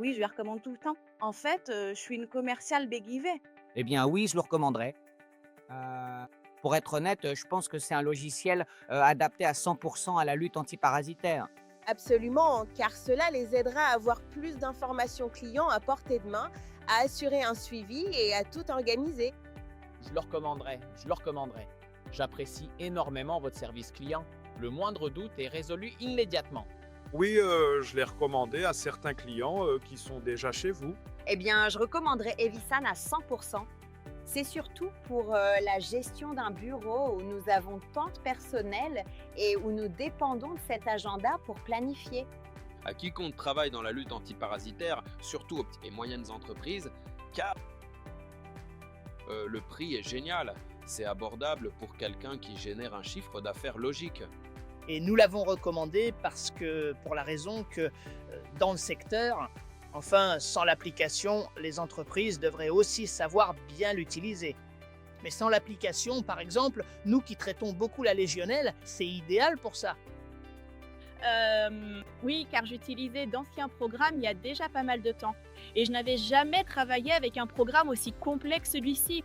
Oui, je le recommande tout le temps. En fait, je suis une commerciale Beggivet. Eh bien oui, je le recommanderais. Heu, pour être honnête, je pense que c'est un logiciel, adapté à 100 à la lutte antiparasitaire. Absolument, car cela les aidera à avoir plus d'informations clients à portée de main, à assurer un suivi et à tout organiser. Je le recommanderai. J'apprécie énormément votre service client. Le moindre doute est résolu immédiatement. Oui, je l'ai recommandé à certains clients qui sont déjà chez vous. Eh bien, je recommanderais Evisan à 100%. C'est surtout pour la gestion d'un bureau où nous avons tant de personnel et où nous dépendons de cet agenda pour planifier. À quiconque travaille dans la lutte antiparasitaire, surtout aux petites et moyennes entreprises, car le prix est génial. C'est abordable pour quelqu'un qui génère un chiffre d'affaires logique. Et nous l'avons recommandé parce que, pour la raison que dans le secteur, enfin, sans l'application, les entreprises devraient aussi savoir bien l'utiliser. Mais sans l'application, par exemple, nous qui traitons beaucoup la légionnelle, c'est idéal pour ça. Oui, car j'utilisais d'anciens programmes il y a déjà pas mal de temps. Et je n'avais jamais travaillé avec un programme aussi complexe que celui-ci.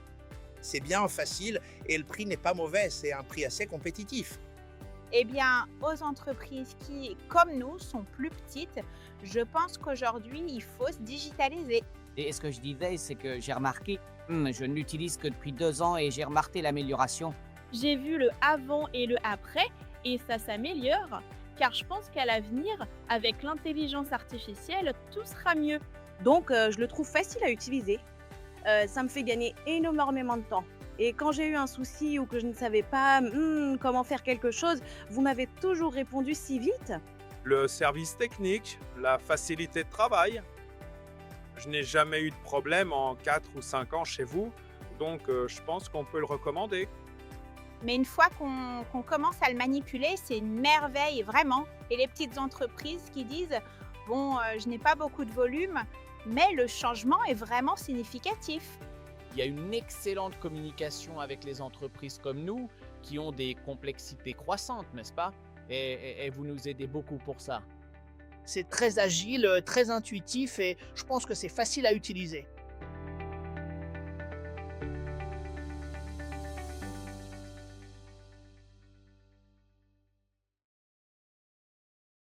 C'est bien facile et le prix n'est pas mauvais, c'est un prix assez compétitif. Eh bien, aux entreprises qui, comme nous, sont plus petites, je pense qu'aujourd'hui, il faut se digitaliser. Et ce que je disais, c'est que j'ai remarqué, je ne l'utilise que depuis 2 ans et j'ai remarqué l'amélioration. J'ai vu le avant et le après, et ça s'améliore, car je pense qu'à l'avenir, avec l'intelligence artificielle, tout sera mieux. Donc, je le trouve facile à utiliser. Ça me fait gagner énormément de temps. Et quand j'ai eu un souci ou que je ne savais pas comment faire quelque chose, vous m'avez toujours répondu si vite. Le service technique, la facilité de travail. Je n'ai jamais eu de problème en 4 ou 5 ans chez vous, donc je pense qu'on peut le recommander. Mais une fois qu'on commence à le manipuler, c'est une merveille, vraiment. Et les petites entreprises qui disent, bon, je n'ai pas beaucoup de volume, mais le changement est vraiment significatif. Il y a une excellente communication avec les entreprises comme nous qui ont des complexités croissantes, n'est-ce pas? Et vous nous aidez beaucoup pour ça. C'est très agile, très intuitif et je pense que c'est facile à utiliser.